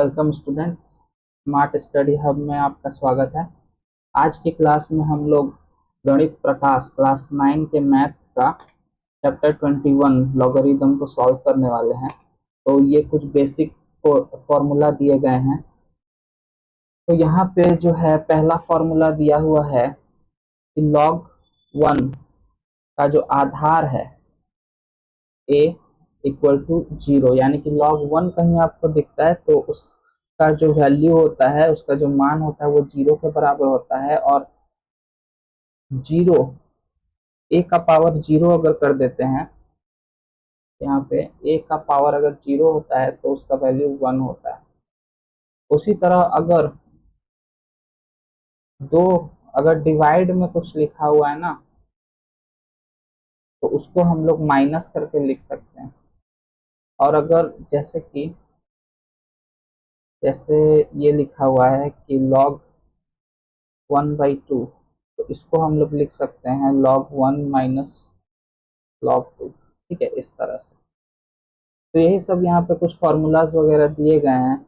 Welcome students, smart study hub में आपका स्वागत है। आज की क्लास में हम लोग गणित प्रकाश क्लास 9 के मैथ का चैप्टर 21 लॉगरिदम को सॉल्व करने वाले हैं। तो ये कुछ बेसिक फॉर्मूला दिए गए हैं। तो यहाँ पे जो है पहला फॉर्मूला दिया हुआ है कि log 1 का जो आधार है a इक्वल टू 0, यानी कि log 1 कहीं आपको दिखता है तो उसका जो वैल्यू होता है, उसका जो मान होता है वो 0 के बराबर होता है। और 0 a का पावर 0 अगर कर देते हैं, यहाँ पे a का पावर अगर 0 होता है तो उसका वैल्यू 1 होता है। उसी तरह अगर डिवाइड में कुछ लिखा हुआ है ना, तो उसको हम लोग माइनस करके लिख सकते हैं। और अगर जैसे ये लिखा हुआ है कि log 1/2, तो इसको हम लोग लिख सकते हैं log 1 माइनस log 2। ठीक है, इस तरह से। तो यही सब यहाँ पे कुछ फॉर्मूलाज वगैरह दिए गए हैं।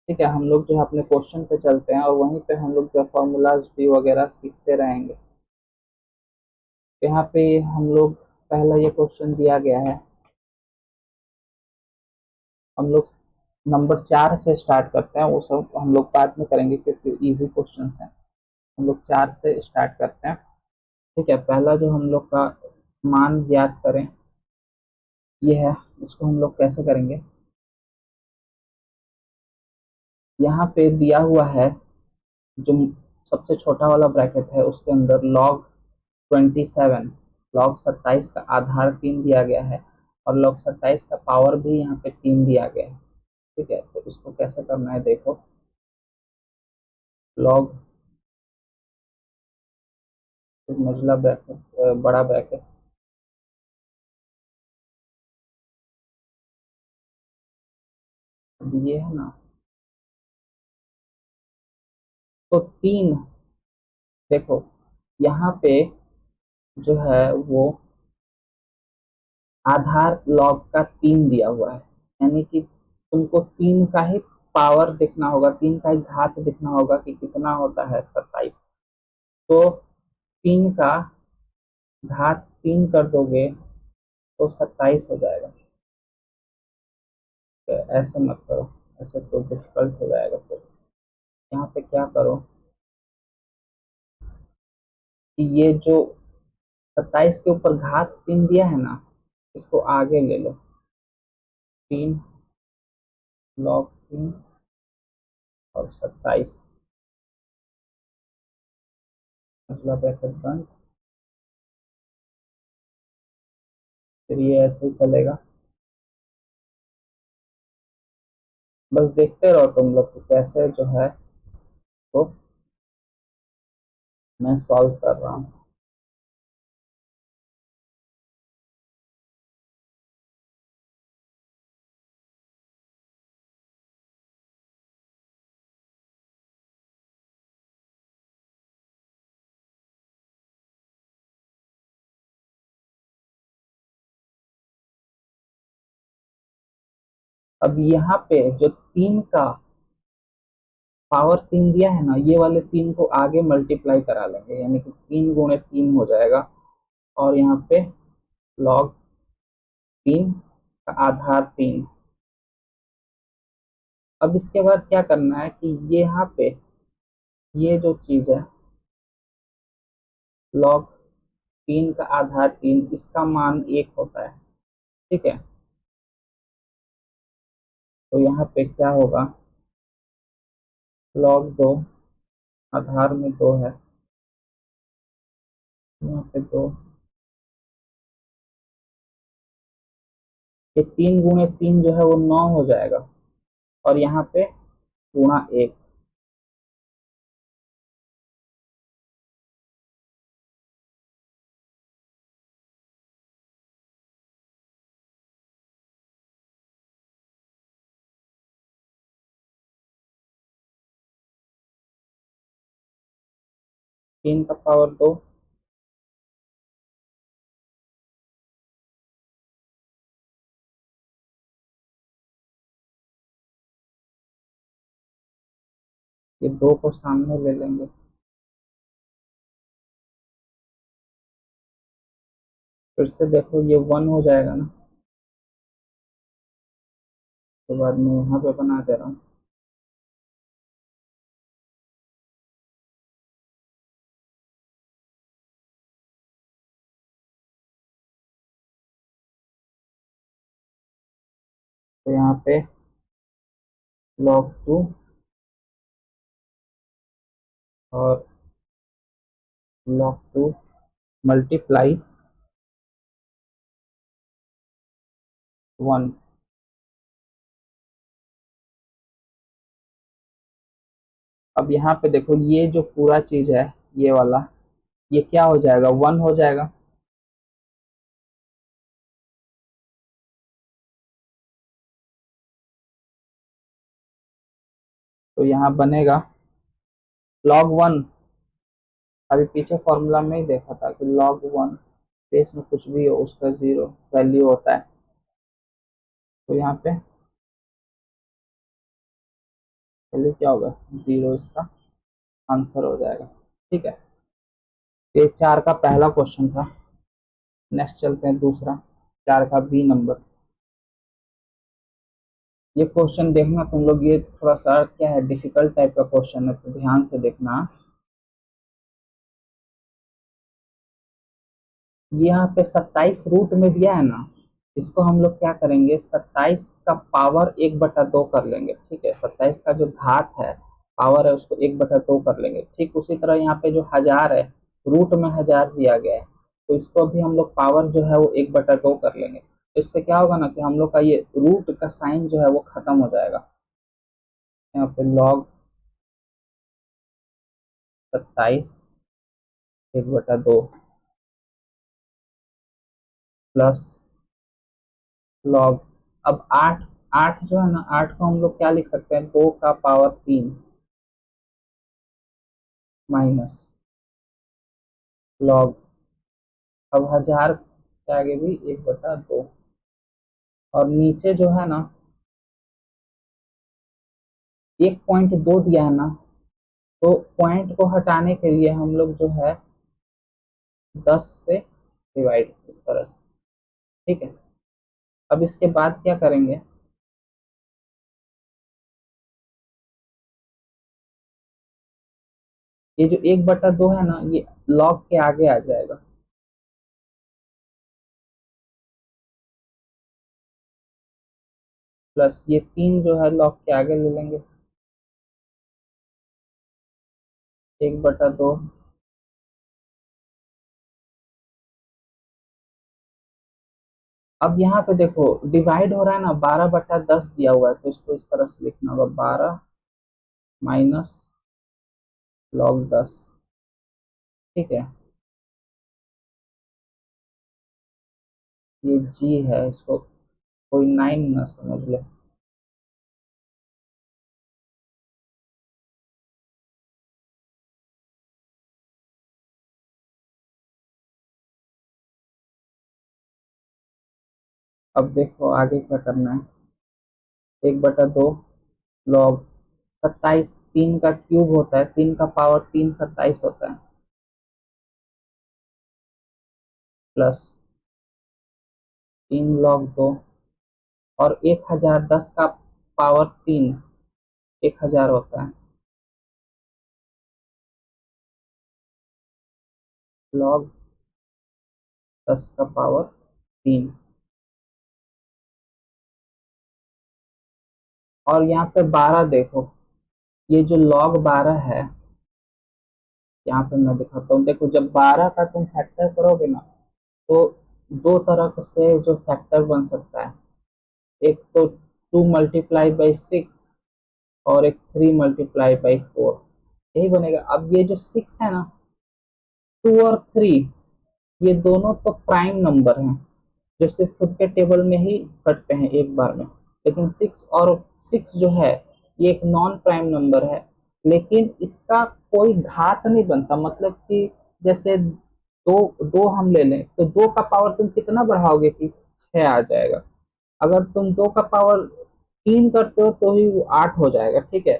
ठीक है, हम लोग जो है अपने क्वेश्चन पे चलते हैं और वहीं पे हम लोग जो फॉर्मूलाज भी वगैरह सीखते रहेंगे। यहाँ पे हम लोग पहला ये क्वेश्चन दिया गया है, हम लोग नंबर 4 से स्टार्ट करते हैं। वो सब हम लोग बाद में करेंगे क्योंकि इजी क्वेश्चन हैं। हम लोग 4 से स्टार्ट करते हैं। ठीक है, पहला जो हम लोग का मान ज्ञात करें ये है। इसको हम लोग कैसे करेंगे, यहाँ पे दिया हुआ है जो सबसे छोटा वाला ब्रैकेट है उसके अंदर log 27, log 27 का आधार 3 दिया गया है और log 27 का पावर भी यहाँ पे 3 दिया गया है। ठीक है, तो इसको कैसे करना है देखो। log मझला ब्रैकेट, बड़ा ब्रैकेट, ये है ना, तो 3। देखो यहाँ पे जो है वो आधार log का 3 दिया हुआ है, यानी कि तुमको 3 का ही पावर दिखना होगा, 3 का ही घात दिखना होगा कि कितना होता है 27। तो 3 का घात 3 कर दोगे तो 27 हो जाएगा। तो ऐसे मत करो, ऐसे तो डिफिकल्ट हो जाएगा। फिर यहाँ पे क्या करो कि ये जो 27 के ऊपर घात 3 दिया है ना, इसको आगे ले लो। 3 log 3 और 27 मतलब ब्रैकेट बंद। फिर ये ऐसे ही चलेगा। बस देखते रहो तुम लोग को कैसे जो है तो मैं सॉल्व कर रहा हूँ। अब यहाँ पे जो 3 का पावर 3 दिया है ना, ये वाले 3 को आगे मल्टीप्लाई करा लेंगे, यानी कि 3 गुणे 3 हो जाएगा। और यहाँ पे log 3 का आधार 3। अब इसके बाद क्या करना है कि ये यहाँ पे ये जो चीज है log 3 का आधार 3, इसका मान 1 होता है। ठीक है, तो यहाँ पे क्या होगा, log 2 आधार में 2 है, यहाँ पे 2, ये 3 गुणे 3 जो है वो 9 हो जाएगा। और यहाँ पे गुणा 1, 3 का पावर 2, ये 2 को सामने ले लेंगे, फिर से देखो ये 1 हो जाएगा ना। उसके बाद मैं यहाँ पे बना दे रहा हूँ। तो यहाँ पे log 2 और log 2 मल्टीप्लाई 1। अब यहाँ पे देखो ये जो पूरा चीज है, ये वाला, ये क्या हो जाएगा, 1 हो जाएगा। तो यहाँ बनेगा log 1। अभी पीछे फॉर्मूला में ही देखा था कि log 1 बेस में कुछ भी हो उसका 0 वैल्यू होता है। तो यहाँ पे वैल्यू क्या होगा, 0, इसका आंसर हो जाएगा। ठीक है, ये 4 का पहला क्वेश्चन था। नेक्स्ट चलते हैं दूसरा, 4 का बी नंबर। ये क्वेश्चन देखना तुम लोग, ये थोड़ा सा क्या है, डिफिकल्ट टाइप का क्वेश्चन है, तो ध्यान से देखना। ये यहाँ पे 27 रूट में दिया है ना, इसको हम लोग क्या करेंगे, 27 का पावर 1/2 कर लेंगे। ठीक है, 27 का जो घात है, पावर है, उसको 1/2 कर लेंगे। ठीक उसी तरह यहाँ पे जो 1000 है, रूट में 1000 दिया गया है, तो इसको भी हम लोग पावर जो है वो 1/2 कर लेंगे। तो इससे क्या होगा ना कि हम लोग का ये रूट का साइन जो है वो खत्म हो जाएगा। यहाँ पे log 27 1/2 प्लस log, अब 8, 8 जो है ना, 8 को हम लोग क्या लिख सकते हैं, 2 का पावर 3 माइनस log, अब 1000 के आगे भी 1/2, और नीचे जो है ना 1.2 दिया है ना, तो पॉइंट को हटाने के लिए हम लोग जो है 10 से डिवाइड, इस तरह से। ठीक है, अब इसके बाद क्या करेंगे, ये जो 1/2 है ना, ये log के आगे आ जाएगा। प्लस ये 3 जो है log के आगे ले लेंगे, 1/2। अब यहाँ पे देखो डिवाइड हो रहा है ना, 12/10 दिया हुआ है, तो इसको इस तरह से लिखना होगा, 12 माइनस log 10। ठीक है, ये जी है, इसको कोई 9 ना समझ ले। अब देखो आगे क्या करना है, 1/2 log 27, 3 का क्यूब होता है, 3 का पावर 3 27 होता है, प्लस 3 log 2, और 1000, 10 का पावर 3 1000 होता है, log 10 का पावर 3। और यहाँ पे 12 देखो, ये जो log 12 है, यहाँ पे मैं दिखाता हूँ। देखो जब 12 का तुम फैक्टर करोगे ना, तो दो तरह से जो फैक्टर बन सकता है, एक तो 2 × 6 और एक 3 × 4, यही बनेगा। अब ये जो 6 है ना, 2 और 3, ये दोनों तो प्राइम नंबर हैं, जो सिर्फ खुद के टेबल में ही कटते हैं एक बार में। लेकिन 6 जो है, ये एक नॉन प्राइम नंबर है, लेकिन इसका कोई घात नहीं बनता। मतलब कि जैसे दो दो हम ले लें, तो 2 का पावर तुम कितना बढ़ाओगे कि 6 आ जाएगा। अगर तुम 2 का पावर 3 करते हो तो ही वो 8 हो जाएगा। ठीक है,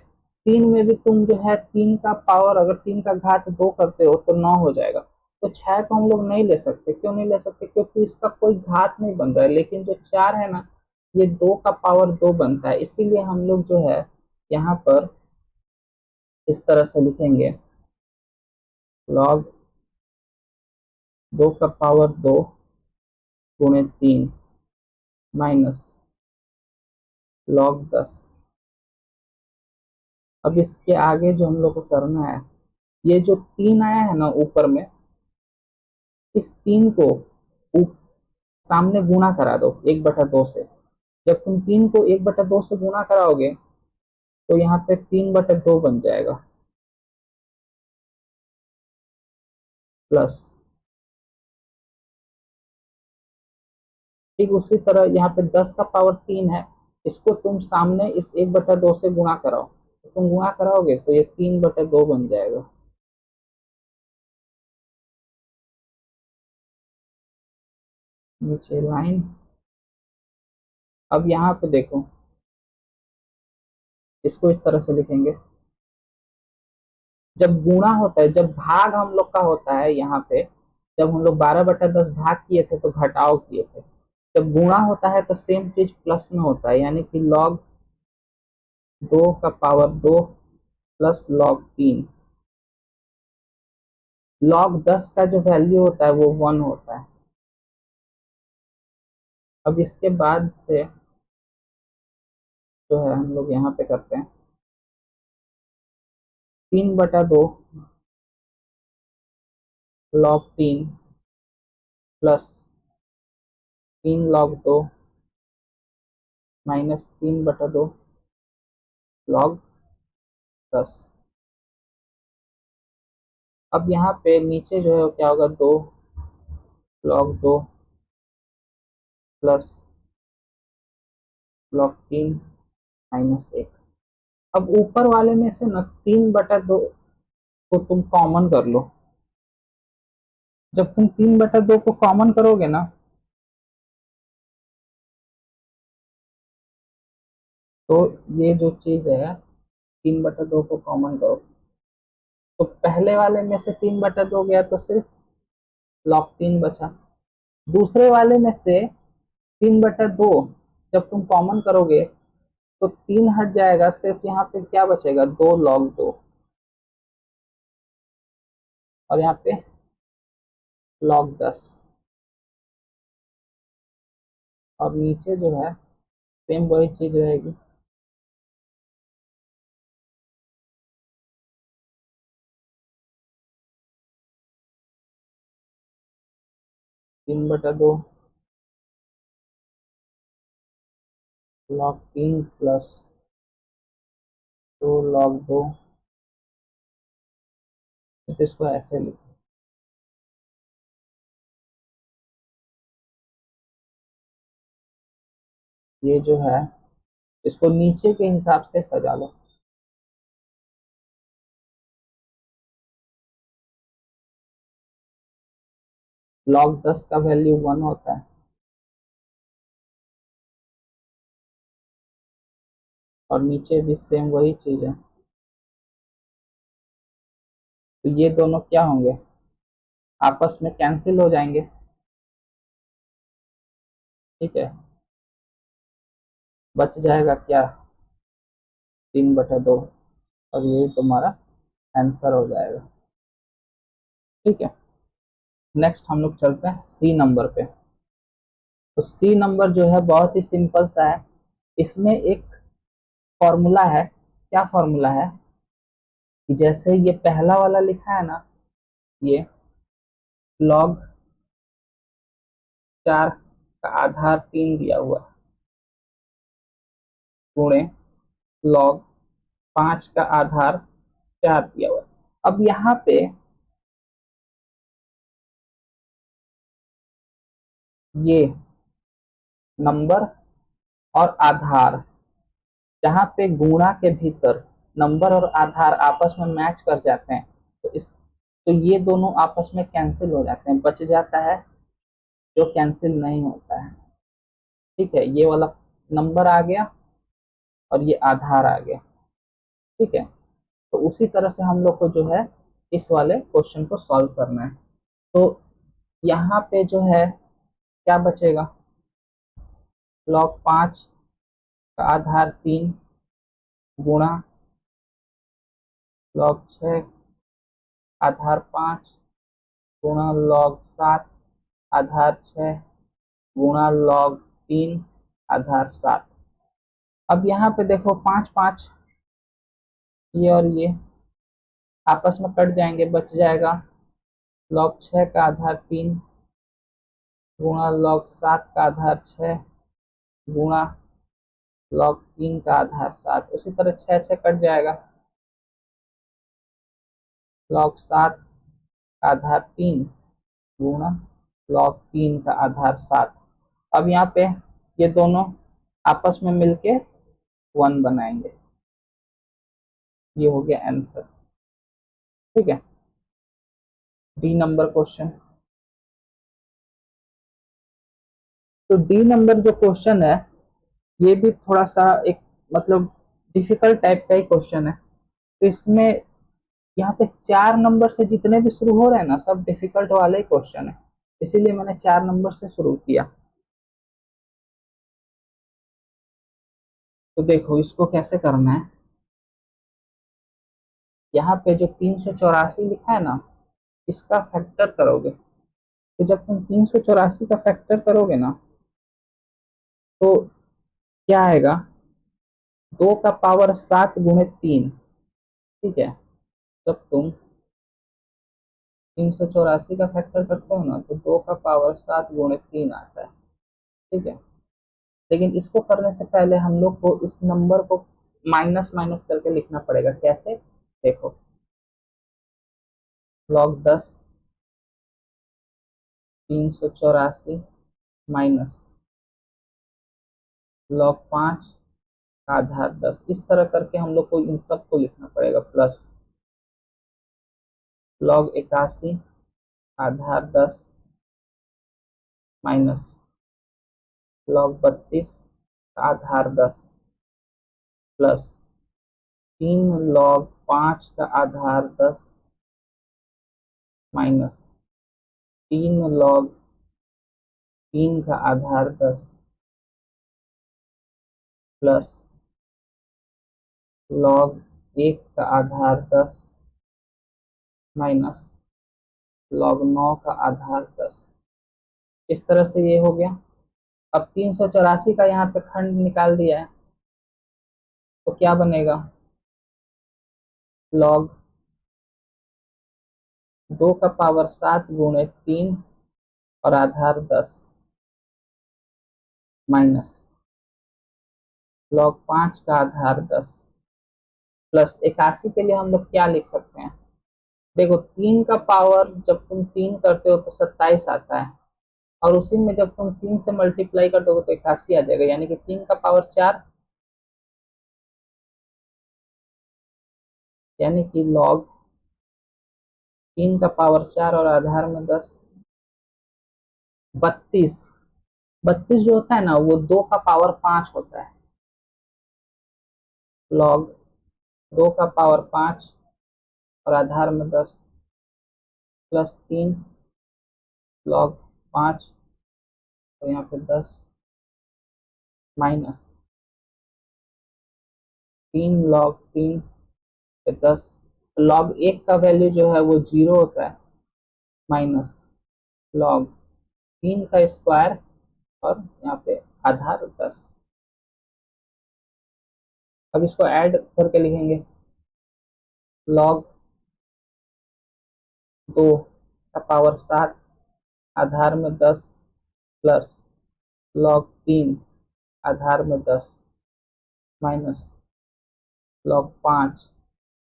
3 में भी तुम जो है 3 का पावर, अगर 3 का घात 2 करते हो तो 9 हो जाएगा। तो 6 को हम लोग नहीं ले सकते। क्यों नहीं ले सकते? क्योंकि इसका कोई घात नहीं बन रहा है। लेकिन जो 4 है ना, ये 2 का पावर 2 बनता है। इसीलिए हम लोग जो है यहाँ पर इस तरह से लिखेंगे, log 2 का पावर 2 गुणे 3 माइनस log 10। अब इसके आगे जो हम लोग को करना है, ये जो 3 आया है ना ऊपर में, इस 3 को सामने गुणा करा दो 1/2 से। जब तुम 3 को 1/2 से गुणा कराओगे तो यहाँ पे 3/2 बन जाएगा, प्लस ठीक उसी तरह यहाँ पे 10 का पावर 3 है, इसको तुम सामने इस 1/2 से गुणा कराओ, तो तुम गुणा कराओगे तो ये 3/2 बन जाएगा। नीचे लाइन। अब यहाँ पे देखो, इसको इस तरह से लिखेंगे, जब गुणा होता है, जब भाग हम लोग का होता है, यहाँ पे जब हम लोग 12/10 भाग किए थे तो घटाव किए थे। जब गुणा होता है तो सेम चीज प्लस में होता है, यानी कि log 2 का पावर 2 प्लस log 3। log 10 का जो वैल्यू होता है वो 1 होता है। अब इसके बाद से जो है हम लोग यहाँ पे करते हैं 3/2 log 3 plus 3 log 2 minus 3/2 log 10। अब यहाँ पे नीचे जो है क्या होगा, 2 log 2 प्लस log 3 माइनस 1। अब ऊपर वाले में से ना 3/2 को तुम कॉमन कर लो। जब तुम 3/2 को कॉमन करोगे ना, तो ये जो चीज है 3/2 को कॉमन करो, तो पहले वाले में से 3/2 गया तो सिर्फ log 3 बचा। दूसरे वाले में से 3/2 जब तुम कॉमन करोगे तो 3 हट जाएगा, सिर्फ यहाँ पे क्या बचेगा, 2 log 2, और यहाँ पे log 10। और नीचे जो है सेम वही चीज रहेगी। तीन बटा दो log 3 प्लस 2 log 2, तो इसको ऐसे लिखो, ये जो है इसको नीचे के हिसाब से सजा लो। log 10 का वैल्यू 1 होता है, और नीचे भी सेम वही चीज है। तो ये दोनों क्या होंगे, आपस में कैंसिल हो जाएंगे। ठीक है, बच जाएगा क्या, 3/2, और यही तुम्हारा आंसर हो जाएगा। ठीक है, नेक्स्ट हम लोग चलते हैं सी नंबर पे। तो सी नंबर जो है बहुत ही सिंपल सा है। इसमें एक फॉर्मूला है। क्या फॉर्मूला है कि जैसे ये पहला वाला लिखा है ना, ये log 4 का आधार 3 दिया हुआ है गुणे log 5 का आधार 4 दिया हुआ है। अब यहाँ पे ये नंबर और आधार, जहाँ पे गुणा के भीतर नंबर और आधार आपस में मैच कर जाते हैं, तो ये दोनों आपस में कैंसिल हो जाते हैं, बच जाता है जो कैंसिल नहीं होता है। ठीक है, ये वाला नंबर आ गया और ये आधार आ गया। ठीक है, तो उसी तरह से हम लोग को जो है इस वाले क्वेश्चन को सॉल्व करना है। तो यहाँ पे जो है क्या बचेगा, log 5 का आधार 3 गुणा log 6 आधार 5 गुणा log 7 आधार 6 गुणा log 3 आधार 7। अब यहाँ पे देखो 5 5 ये और ये आपस में कट जाएंगे, बच जाएगा log 6 का आधार 3 गुणा log 7 का आधार 6 गुणा log 3 का आधार 7। उसी तरह 6 6 कट जाएगा, log 7 का आधार 3 गुणा log 3 का आधार 7। अब यहाँ पे ये दोनों आपस में मिलके 1 बनाएंगे। ये हो गया आंसर। ठीक है, डी नंबर क्वेश्चन। तो डी नंबर जो क्वेश्चन है ये भी थोड़ा सा एक मतलब डिफिकल्ट टाइप का ही क्वेश्चन है। तो इसमें यहाँ पे 4 नंबर से जितने भी शुरू हो रहे हैं ना, सब डिफिकल्ट वाले ही क्वेश्चन है, इसीलिए मैंने 4 नंबर से शुरू किया। तो देखो इसको कैसे करना है। यहाँ पे जो 384 लिखा है ना, इसका फैक्टर करोगे, तो जब तुम 384 का फैक्टर करोगे ना तो क्या आएगा, 2 का पावर 7 गुणे 3। ठीक है, जब तुम 384 का फैक्टर करते हो ना तो 2 का पावर 7 गुणे 3 आता है। ठीक है, लेकिन इसको करने से पहले हम लोग को इस नंबर को माइनस माइनस करके लिखना पड़ेगा। कैसे, देखो log 10 384 माइनस log 5 आधार 10, इस तरह करके हम लोग को इन सब को लिखना पड़ेगा। प्लस log 81 आधार 10 माइनस log 32 आधार 10 प्लस 3 log 5 का आधार 10 माइनस 3 log 3 का आधार 10 प्लस log 1 का आधार 10 माइनस log 9 का आधार 10। इस तरह से ये हो गया। अब 384 का यहाँ पे खंड निकाल दिया है तो क्या बनेगा, log 2 का पावर 7 गुणे 3 और आधार 10 माइनस log 5 का आधार 10 प्लस 81 के लिए हम लोग क्या लिख सकते हैं। देखो 3 का पावर जब तुम 3 करते हो तो 27 आता है, और उसी में जब तुम 3 से मल्टीप्लाई कर दोगे तो 81 आ जाएगा, यानी कि 3 का पावर 4, यानी कि log 3 का पावर 4 और आधार में 10 32। 32 जो होता है ना वो 2 का पावर 5 होता है। log 2 का पावर 5 और आधार में 10 प्लस 3 log 5 और यहाँ पे 10 माइनस 3 log 3 पे 10। log 1 का वैल्यू जो है वो 0 होता है, माइनस log 3 का स्क्वायर और यहाँ पे आधार 10। अब इसको ऐड करके लिखेंगे, log 2 का पावर 7 आधार में 10 प्लस log 3 आधार में 10 माइनस log 5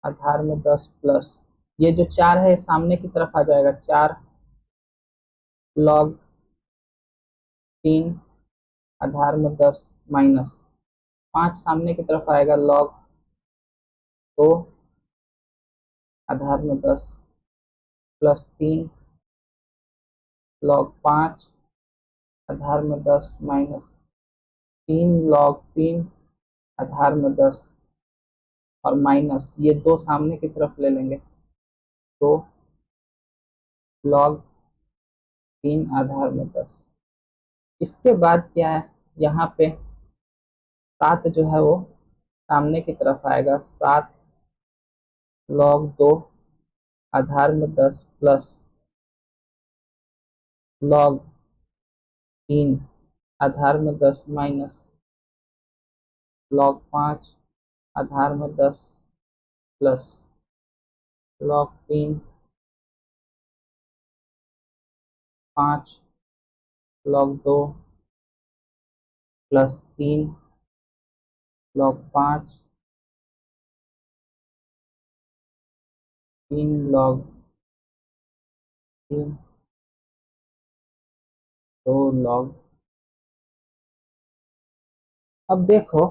आधार में 10 प्लस ये जो 4 है सामने की तरफ आ जाएगा, 4 log 3 आधार में 10 माइनस 5 सामने की तरफ आएगा, log 2 आधार में 10 प्लस 3 log 5 आधार में 10 माइनस 3 log 3 आधार में 10 और माइनस ये दो सामने की तरफ ले लेंगे, तो log 3 आधार में 10। इसके बाद क्या है, यहाँ पे 7 जो है वो सामने की तरफ आएगा, 7 log 2 आधार में 10 प्लस log 3 आधार में 10 माइनस log 5 आधार में 10 plus log 3 5 log 2 plus 3 log 5 3 log 3 2 log। अब देखो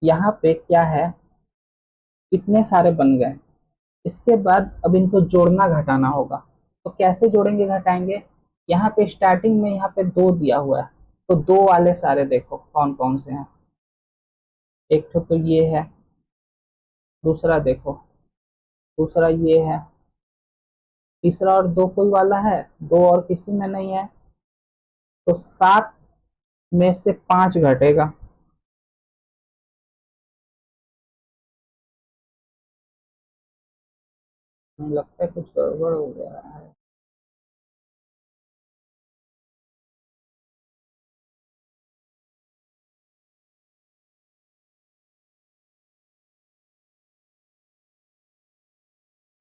यहाँ पे क्या है, इतने सारे बन गए। इसके बाद अब इनको जोड़ना घटाना होगा, तो कैसे जोड़ेंगे घटाएंगे। यहाँ पे स्टार्टिंग में यहाँ पे 2 दिया हुआ है, तो 2 वाले सारे देखो कौन कौन से हैं। एक तो ये है, दूसरा देखो, दूसरा ये है, तीसरा और 2 कोई वाला है, 2 और किसी में नहीं है, तो 7 में से 5 घटेगा। लगता है कुछ गड़बड़ हो गया है।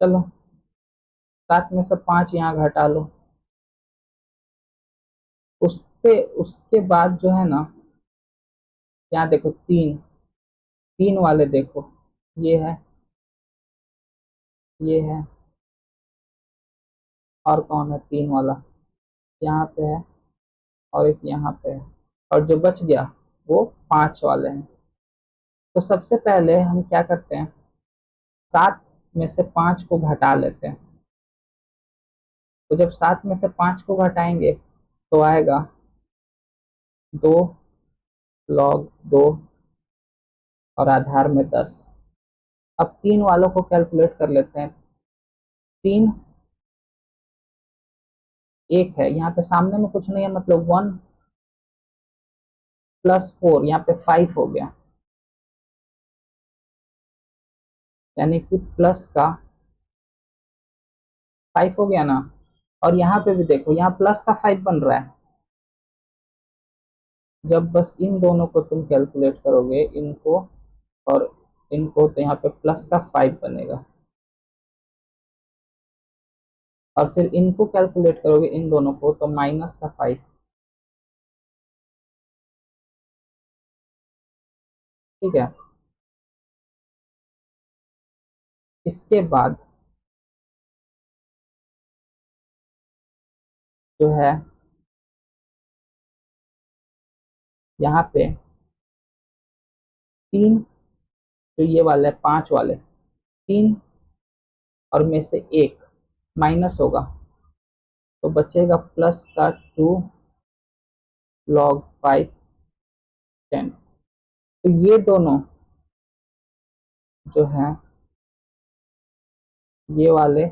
चलो 7 में से 5 यहाँ घटा लो। उससे उसके बाद जो है ना, यहाँ देखो 3, 3 वाले देखो, ये है, ये है, और कौन है 3 वाला, यहाँ पे है, और एक यहाँ पे है, और जो बच गया वो 5 वाले हैं। तो सबसे पहले हम क्या करते हैं, 7 में से 5 को घटा लेते हैं। तो जब 7 में से 5 को घटाएंगे तो आएगा 2 log 2 और आधार में 10। अब 3 वालों को कैलकुलेट कर लेते हैं। 3 1 है, यहाँ पे सामने में कुछ नहीं है, मतलब 1 प्लस 4 यहाँ पे 5 हो गया, यानी कि प्लस का 5 हो गया ना। और यहाँ पे भी देखो, यहाँ प्लस का 5 बन रहा है। जब बस इन दोनों को तुम कैलकुलेट करोगे, इनको और इनको, तो यहाँ पे प्लस का 5 बनेगा। और फिर इनको कैलकुलेट करोगे इन दोनों को, तो माइनस का 5। ठीक है। इसके बाद जो है यहाँ पे 3, जो ये वाले 5 वाले, 3 और में से 1 माइनस होगा, तो बचेगा प्लस का 2 log 5 10। तो ये दोनों जो है, ये वाले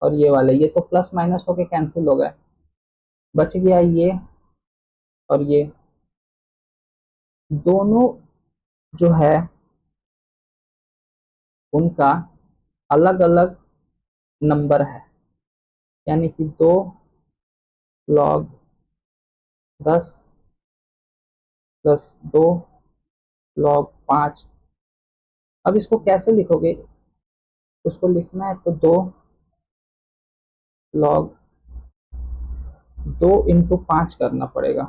और ये वाले, ये तो प्लस माइनस होके कैंसिल हो गए, बच गया ये और ये। दोनों जो है उनका अलग अलग नंबर है, यानी कि 2 log 10 प्लस 2 log 5। अब इसको कैसे लिखोगे, उसको लिखना है तो 2 log 2 इंटू 5 करना पड़ेगा,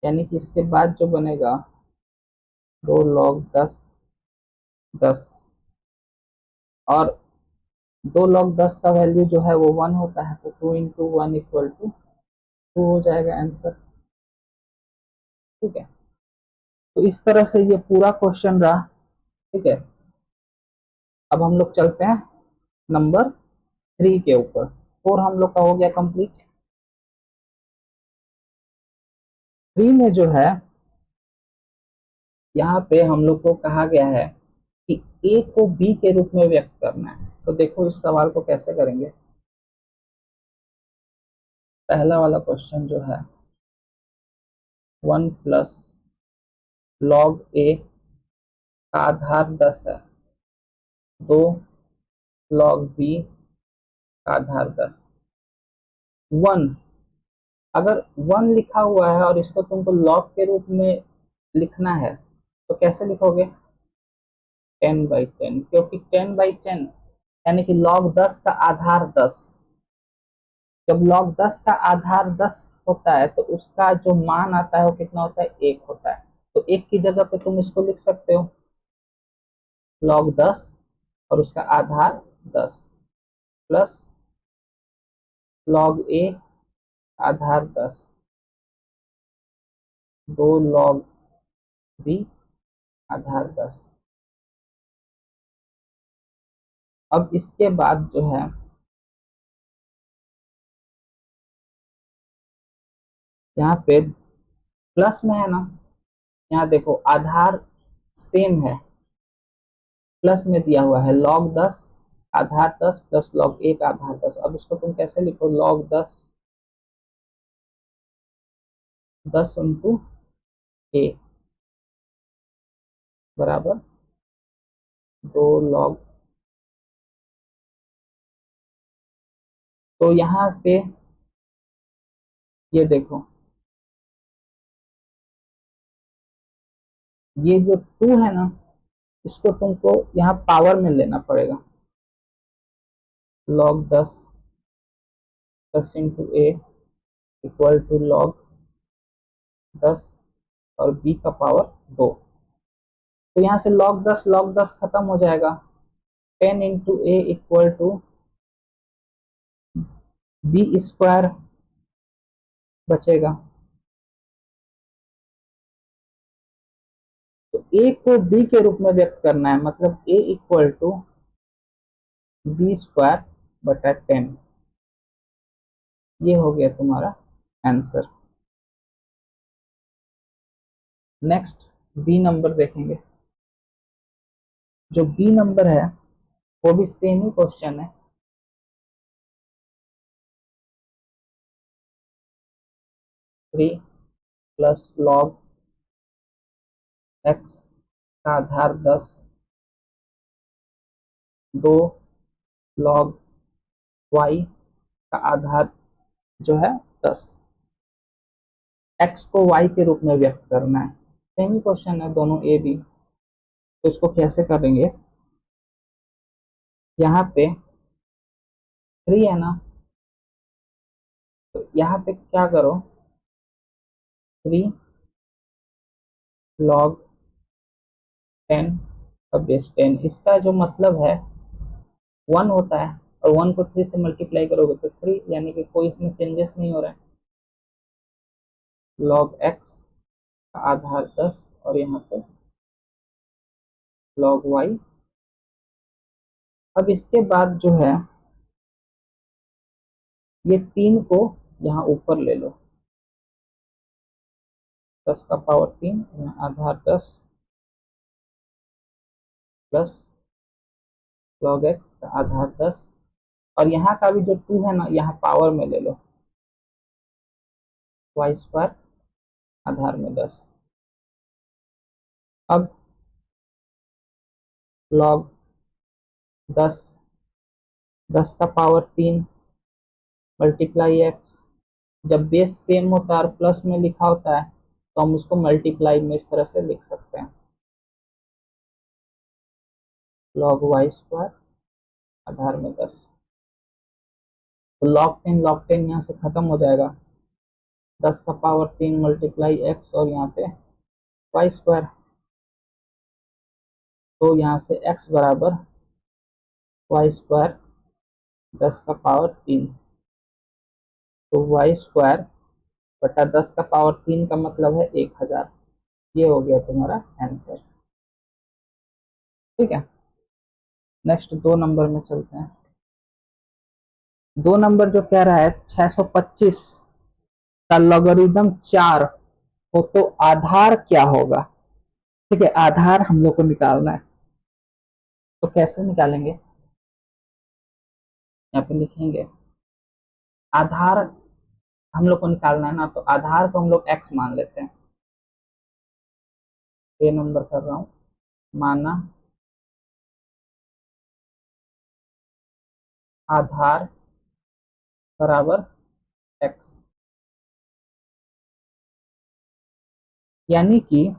यानी कि इसके बाद जो बनेगा 2 log 10 10, और 2 log 10 का वैल्यू जो है वो 1 होता है, तो 2 इंटू 1 इक्वल टू 2 हो जाएगा आंसर। ठीक है, तो इस तरह से ये पूरा क्वेश्चन रहा। ठीक है, अब हम लोग चलते हैं नंबर 3 के ऊपर। 4 हम लोग का हो गया कंप्लीट। 3 में जो है यहाँ पे हम लोग को कहा गया है कि a को b के रूप में व्यक्त करना है। तो देखो इस सवाल को कैसे करेंगे। पहला वाला क्वेश्चन जो है 1 प्लस लॉग a का आधार 10 है, 2 लॉग b का आधार 10। 1 अगर 1 लिखा हुआ है और इसको तुमको लॉग के रूप में लिखना है तो कैसे लिखोगे? 10/10, क्योंकि 10/10 यानी कि log 10 का आधार 10। जब log 10 का आधार 10 होता है तो उसका जो मान आता है वो कितना होता है? 1 होता है। तो 1 की जगह पे तुम इसको लिख सकते हो log 10 और उसका आधार 10 plus log a Aadhaar 10, 2 log b आधार 10। अब इसके बाद जो है यहाँ पे प्लस में है ना, यहाँ देखो आधार सेम है, प्लस में दिया हुआ है log 10 आधार 10 प्लस log 1 आधार 10। अब इसको तुम कैसे लिखो? log 10 इंटू a बराबर 2 log। तो यहाँ पे ये देखो, ये जो 2 है ना, इसको तुमको यहाँ पावर में लेना पड़ेगा। log 10 into a equal to log 10 और b का पावर 2। तो यहाँ से log 10 खत्म हो जाएगा। 10 into a equal to B square बचेगा। तो a को b के रूप में व्यक्त करना है, मतलब a equal to B square बटा 10। ये हो गया तुम्हारा आंसर। नेक्स्ट बी नंबर देखेंगे। जो बी नंबर है वो भी सेम ही क्वेश्चन है। 3 प्लस लॉग एक्स का आधार 10, 2 लॉग वाई का आधार जो है 10। एक्स को वाई के रूप में व्यक्त करना है। सेम ही क्वेश्चन है दोनों ए बी। तो इसको कैसे करेंगे? यहाँ पे 3 है ना, तो यहाँ पे क्या करो? 3 लॉग 10 का बेस 10। इसका जो मतलब है 1 होता है और 1 को 3 से मल्टीप्लाई करोगे तो 3, यानी कि कोई इसमें चेंजेस नहीं हो रहा है। log x का आधार 10 और यहाँ पे log y। अब इसके बाद जो है ये 3 को यहाँ ऊपर ले लो, 10 का पावर 3 यहाँ आधार 10 प्लस log x का आधार 10 और यहाँ का भी जो 2 है ना, यहाँ पावर में ले लो, y स्क्वायर आधार में 10। अब log 10, 10 का पावर 3 मल्टीप्लाई x। जब बेस सेम होता है और प्लस में लिखा होता है तो हम उसको मल्टीप्लाई में इस तरह से लिख सकते हैं, log y स्क्वायर आधार में 10। तो log 10 यहाँ से खत्म हो जाएगा, 10 का पावर 3 मल्टीप्लाई x और यहाँ पे y स्क्वायर। तो यहाँ से x बराबर y स्क्वायर 10 का पावर 3। तो y स्क्वायर बटा 10 का पावर 3 का मतलब है 1000। ये हो गया तुम्हारा आंसर। ठीक है, नेक्स्ट 2 नंबर में चलते हैं। 2 नंबर जो कह रहा है 625 का लॉगरिदम 4 हो तो आधार क्या होगा? ठीक है, आधार हम लोग को निकालना है, तो कैसे निकालेंगे? यहाँ पे लिखेंगे आधार हम लोग को निकालना है ना, तो आधार को हम लोग x मान लेते हैं। ए नंबर कर रहा हूँ, माना आधार बराबर x, यानी कि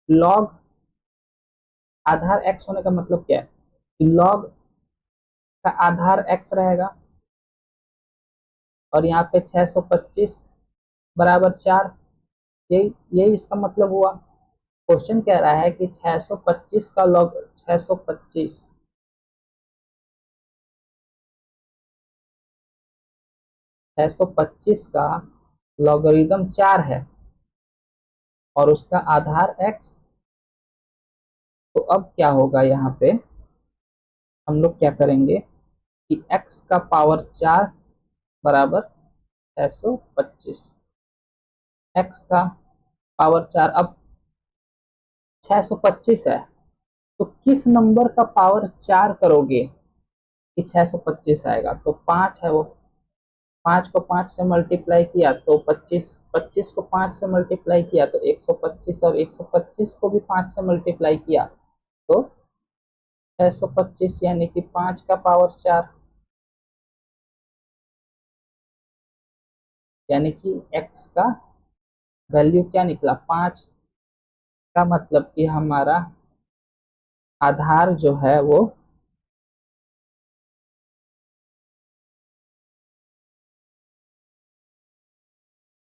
log आधार x होने का मतलब क्या है कि log का आधार x रहेगा, और यहाँ पे 625 बराबर 4, यही यही इसका मतलब हुआ। क्वेश्चन कह रहा है कि 625 का लॉग 625 का लॉगरिदम 4 है और उसका आधार x। तो अब क्या होगा, यहाँ पे हम लोग क्या करेंगे कि x का पावर 4 बराबर 625, x का पावर 4। अब 625 है, तो किस नंबर का पावर 4 करोगे कि 625 आएगा? तो 5 है वो, 5 को 5 से मल्टीप्लाई किया तो 25, 25 को 5 से मल्टीप्लाई किया तो 125, और 125 को भी 5 से मल्टीप्लाई किया तो 625, यानी कि 5 का पावर 4, यानी कि x का वैल्यू क्या निकला? 5 का मतलब कि हमारा आधार जो है वो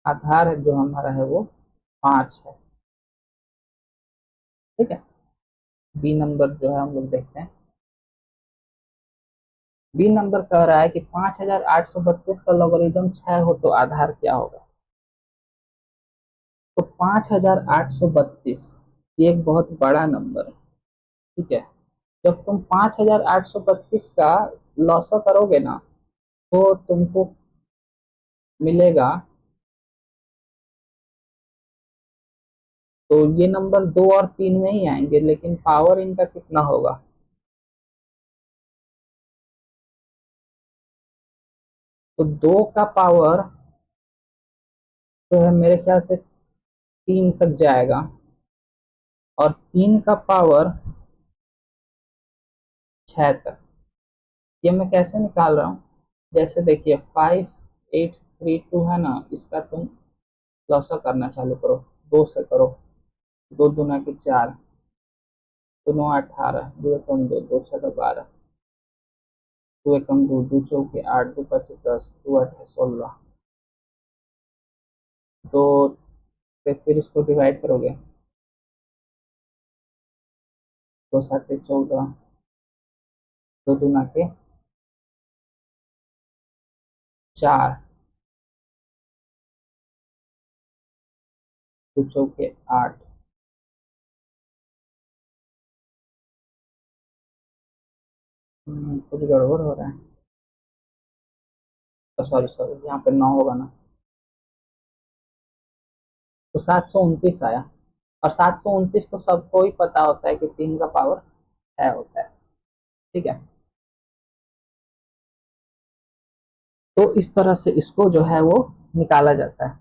आधार जो हमारा है वो 5 है। ठीक है, बी नंबर जो है हम लोग देखते हैं। बी नंबर कह रहा है कि 5832 का लॉगरिदम 6 हो तो आधार क्या होगा? तो 5832 ये एक बहुत बड़ा नंबर है। ठीक है, जब तुम 5832 का लॉसा करोगे ना, तो तुमको मिलेगा, तो ये नंबर 2 और 3 में ही आएंगे, लेकिन पावर इनका कितना होगा? तो 2 का पावर जो है मेरे ख्याल से 3 तक जाएगा, और 3 का पावर 6 तक। ये मैं कैसे निकाल रहा हूँ? जैसे देखिए 5832 है ना, इसका तुम लॉसा करना चालू करो, 2 से करो, 2 दूना के 4, 2 9 18, 2 कम 2, 2 6 12, 2 एकम 2, 2 चौके 8, 2 पचे 10, 2 8 16, तो फिर इसको डिवाइड करोगे, 2 7 14, 2 दूना के 4, 2 चौके 8। कुछ गड़बड़ हो रहा है, तो सॉरी सॉरी, यहाँ पे 9 होगा ना, तो 729 आया। और 729 तो सबको ही पता होता है कि 3 का पावर 6 होता है। ठीक है, तो इस तरह से इसको जो है वो निकाला जाता है।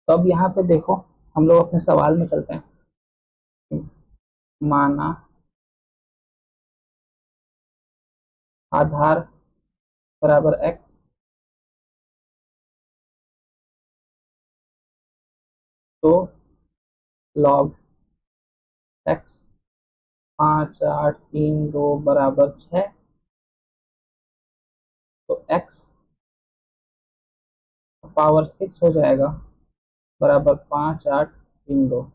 तो अब यहाँ पे देखो, हम लोग अपने सवाल में चलते हैं। माना आधार बराबर x, तो log x 5832 बराबर 6, तो x पावर 6 हो जाएगा बराबर 5832।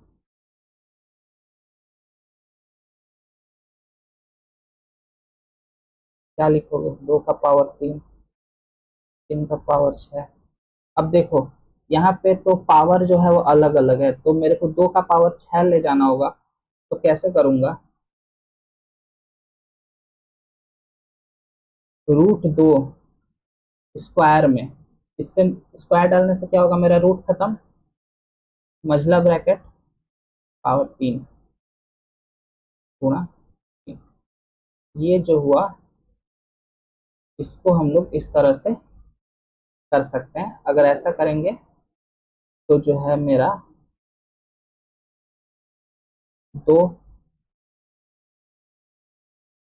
क्या लिखोगे? 2 का पावर 3, 3 का पावर 6। अब देखो, यहाँ पे तो पावर जो है वो अलग अलग है, तो मेरे को 2 का पावर 6 ले जाना होगा, तो कैसे करूंगा? √2 स्क्वायर में, इससे स्क्वायर डालने से क्या होगा, मेरा रूट खत्म, मझला ब्रैकेट पावर 3 गुणा 3। ये जो हुआ इसको हम लोग इस तरह से कर सकते हैं। अगर ऐसा करेंगे तो जो है मेरा 2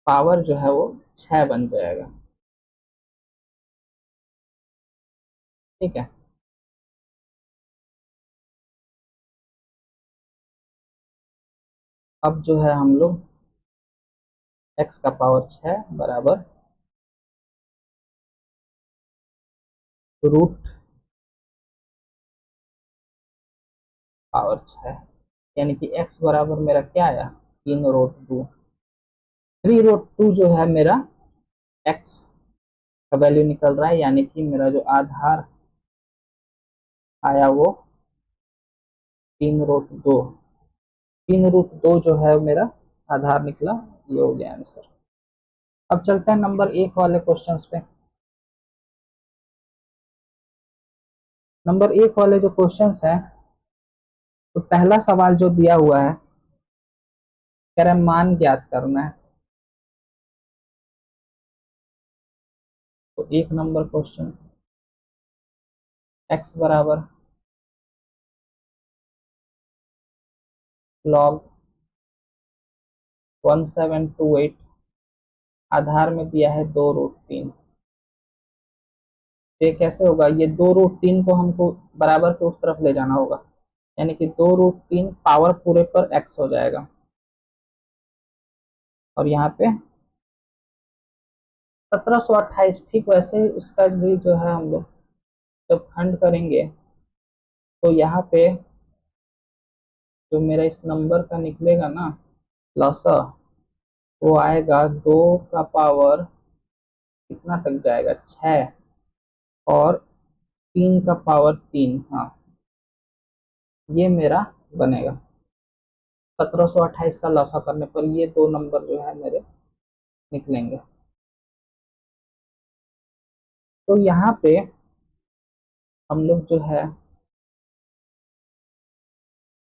पावर जो है वो 6 बन जाएगा। ठीक है, अब जो है हम लोग x का पावर 6 बराबर रूट पावर 6, यानी कि x बराबर मेरा क्या आया 3√2। 3√2 जो है मेरा x का वैल्यू निकल रहा है, यानी कि मेरा जो आधार आया वो 3√2। 3√2 जो है मेरा आधार निकला। ये हो गया आंसर। अब चलते हैं नंबर 1 वाले क्वेश्चंस पे। नंबर 1 वाले जो क्वेश्चंस हैं, तो पहला सवाल जो दिया हुआ है कह रहा है मान ज्ञात करना है। तो 1 नंबर क्वेश्चन, x बराबर log 1728, आधार में दिया है 2√3। ये कैसे होगा, ये 2√3 को हमको बराबर के उस तरफ ले जाना होगा, यानी कि 2√3 पावर पूरे पर x हो जाएगा। और यहाँ पे 1728, ठीक वैसे ही उसका भी जो है हम लोग जब खंड करेंगे तो यहाँ पे जो मेरा इस नंबर का निकलेगा ना लॉसा, वो आएगा 2 का पावर कितना तक जाएगा 6 और 3 का पावर 3। हाँ, ये मेरा बनेगा। 1728 का लॉसा करने पर ये 2 नंबर जो है मेरे निकलेंगे। तो यहाँ पे हम लोग जो है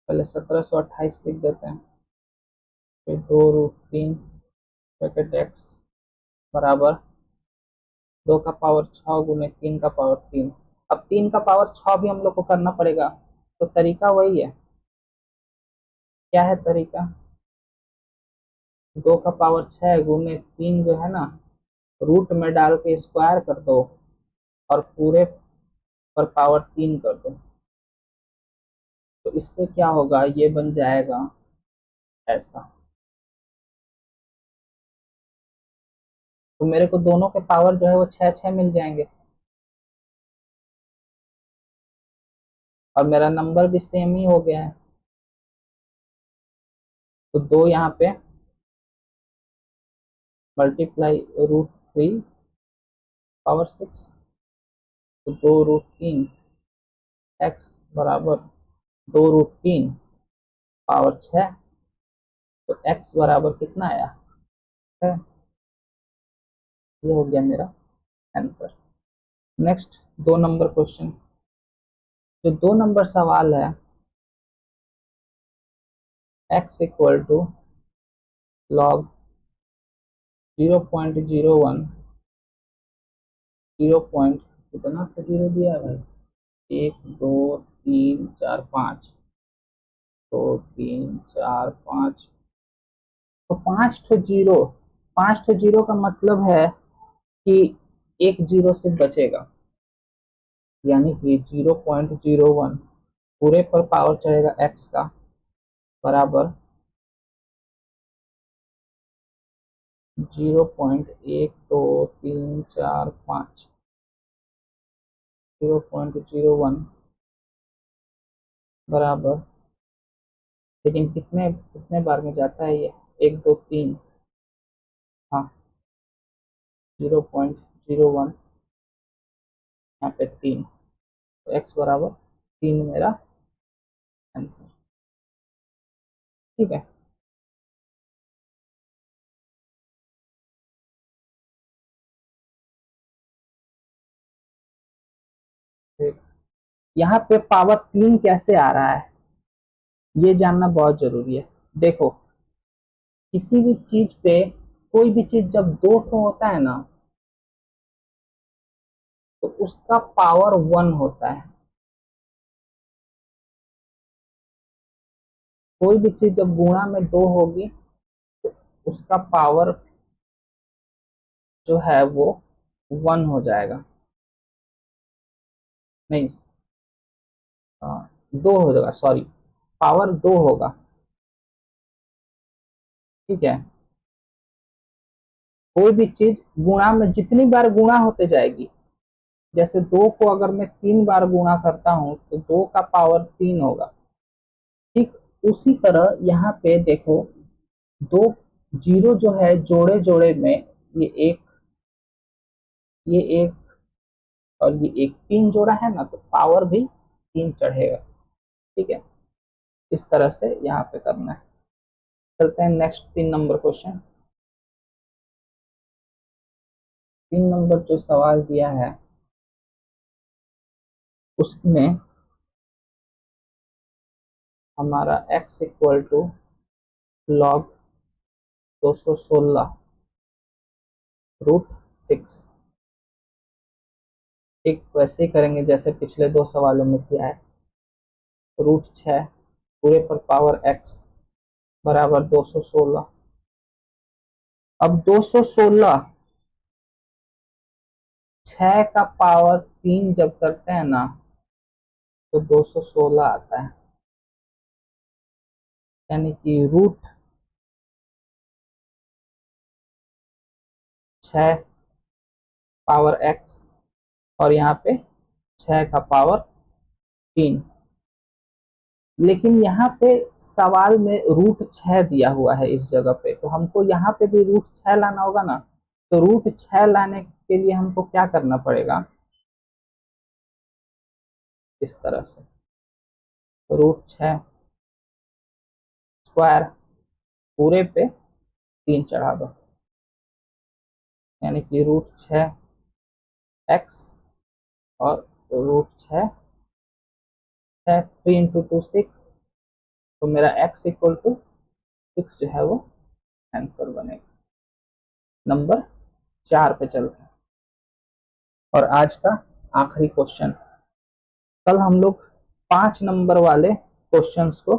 पहले 1728 लिख देते हैं, फिर 2√3 ब्रैकेट x बराबर 2 का पावर 6 गुने 3 का पावर 3। अब 3 का पावर 6 भी हम लोग को करना पड़ेगा, तो तरीका वही है। क्या है तरीका, 2 का पावर 6 गुने 3 जो है ना रूट में डाल के स्क्वायर कर दो और पूरे पर पावर 3 कर दो। तो इससे क्या होगा, ये बन जाएगा ऐसा। तो मेरे को दोनों के पावर जो है वो 6 6 मिल जाएंगे और मेरा नंबर भी सेम ही हो गया है। तो 2 यहाँ पे मल्टीप्लाई √3 पावर 6, तो 2√3 x बराबर 2√3 पावर 6। तो x बराबर कितना आया है, ये हो गया मेरा आंसर। नेक्स्ट 2 नंबर क्वेश्चन, जो 2 नंबर सवाल है x equal to log 0.01, 0 point कितना तो जीरो दिया है भाई, 1 2 3 4 5, 2 3 4 5, तो 5 ठो जीरो। 5 ठो जीरो का मतलब है कि एक जीरो से बचेगा, यानी कि 0.01 पूरे पर पावर चढ़ेगा x का बराबर 0.1234 5, 0.01 बराबर, लेकिन कितने कितने बार में जाता है ये, 1 2 3। हाँ, 0.01 यहाँ पे 3, तो x बराबर 3 मेरा आंसर। ठीक है, फिर यहाँ पे पावर 3 कैसे आ रहा है, ये जानना बहुत जरूरी है। देखो, किसी भी चीज पे, कोई भी चीज जब दो ठो होता है ना, तो उसका पावर 1 होता है। कोई भी चीज जब गुणा में 2 होगी तो उसका पावर जो है वो 1 हो जाएगा। नहीं, 2 हो जाएगा, सॉरी, पावर 2 होगा। ठीक है, कोई भी चीज गुणा में जितनी बार गुणा होते जाएगी, जैसे 2 को अगर मैं 3 बार गुणा करता हूं तो 2 का पावर 3 होगा। ठीक उसी तरह यहाँ पे देखो, दो जीरो जो है जोड़े जोड़े में, ये एक, ये एक, और ये एक, 3 जोड़ा है ना, तो पावर भी 3 चढ़ेगा। ठीक है, इस तरह से यहाँ पे करना है। चलते हैं नेक्स्ट 3 नंबर क्वेश्चन। 3 नंबर जो सवाल दिया है उसमें हमारा x equal to log 216 root 6। ठीक वैसे ही करेंगे जैसे पिछले 2 सवालों में किया है। रूट 6 पूरे पर पावर x बराबर 216। अब 216 6 का पावर 3 जब करते हैं ना, तो 216 आता है। यानी कि रूट 6 पावर x, और यहाँ पे 6 का पावर 3। लेकिन यहाँ पे सवाल में रूट 6 दिया हुआ है इस जगह पे, तो हमको यहाँ पे भी रूट 6 लाना होगा ना। तो रूट 6 लाने के लिए हमको क्या करना पड़ेगा, इस तरह से रूट 6 स्क्वायर पूरे पे 3 चढ़ा दो, यानी कि रूट 6 x और रूट 6, 3 इंटू 2 6, तो मेरा x इक्वल टू 6 जो है वो आंसर बनेगा। नंबर 4 पे चलते हैं, और आज का आखिरी क्वेश्चन। कल हम लोग 5 नंबर वाले क्वेश्चंस को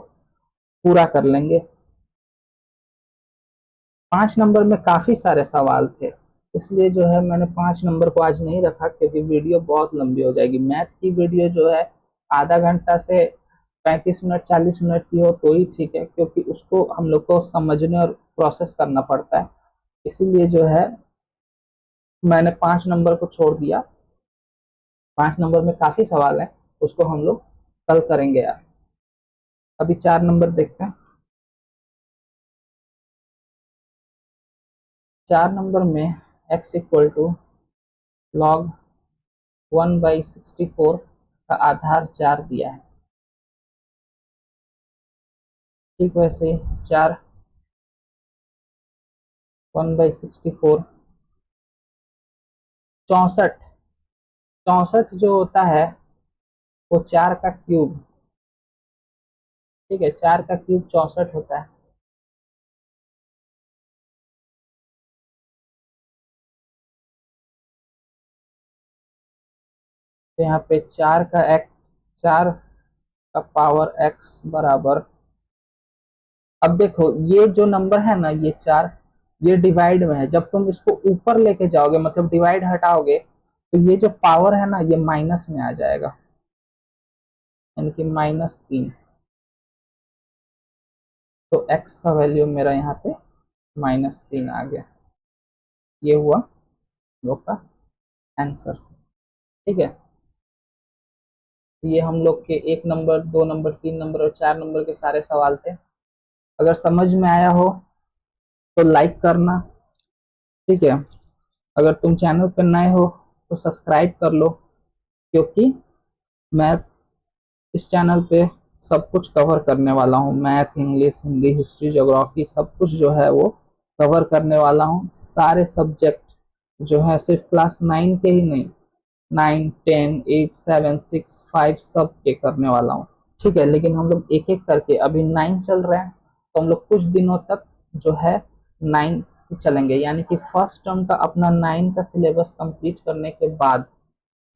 पूरा कर लेंगे। 5 नंबर में काफी सारे सवाल थे, इसलिए जो है मैंने 5 नंबर को आज नहीं रखा, क्योंकि वीडियो बहुत लंबी हो जाएगी। मैथ की वीडियो जो है आधा घंटा से 35 मिनट 40 मिनट की हो तो ही ठीक है, क्योंकि उसको हम लोग को समझने और प्रोसेस करना पड़ता है। इसीलिए जो है मैंने 5 नंबर को छोड़ दिया। 5 नंबर में काफी सवाल है, उसको हम लोग कल करेंगे यार। अभी 4 नंबर देखते हैं। 4 नंबर में x इक्वल टू लॉग 1/64 का आधार 4 दिया है। ठीक वैसे 4 1/64 64, 64 जो होता है वो 4 का क्यूब। ठीक है, 4 का क्यूब 64 होता है। तो यहाँ पे 4 का x, 4 का पावर x बराबर, अब देखो ये जो नंबर है ना, ये 4, ये डिवाइड में है। जब तुम इसको ऊपर लेके जाओगे, मतलब डिवाइड हटाओगे, तो ये जो पावर है ना ये माइनस में आ जाएगा, यानी कि -3। तो x का वैल्यू मेरा यहाँ पे -3 आ गया। ये हुआ लोग का आंसर। ठीक है, तो ये हम लोग के 1 नंबर, 2 नंबर, 3 नंबर और 4 नंबर के सारे सवाल थे। अगर समझ में आया हो तो लाइक करना। ठीक है, अगर तुम चैनल पर नए हो तो सब्सक्राइब कर लो, क्योंकि मैं इस चैनल पे सब कुछ कवर करने वाला हूँ। Math, English, Hindi, history, geography, सब कुछ जो है वो कवर करने वाला हूँ। सारे सब्जेक्ट जो है, सिर्फ क्लास 9 के ही नहीं, 9, 10, 8, 7, 6, 5 सब के करने वाला हूँ। ठीक है, लेकिन हम लोग एक एक करके, अभी 9 चल रहा है तो हम लोग कुछ दिनों तक जो है 9 चलेंगे, यानी कि फर्स्ट टर्म का अपना 9 का सिलेबस कंप्लीट करने के बाद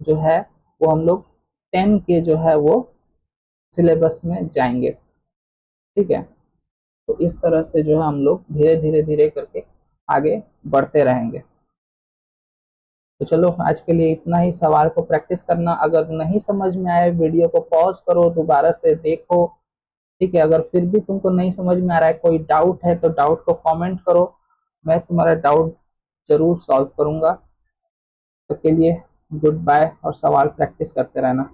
जो है वो हम लोग 10 के जो है वो सिलेबस में जाएंगे। ठीक है, तो इस तरह से जो है हम लोग धीरे धीरे धीरे करके आगे बढ़ते रहेंगे। तो चलो आज के लिए इतना ही। सवाल को प्रैक्टिस करना, अगर नहीं समझ में आए वीडियो को पॉज करो, दोबारा से देखो। ठीक है, अगर फिर भी तुमको नहीं समझ में आ रहा है, कोई डाउट है तो डाउट को कमेंट करो, मैं तुम्हारा डाउट जरूर सॉल्व करूंगा। तो के लिए गुड बाय, और सवाल प्रैक्टिस करते रहना।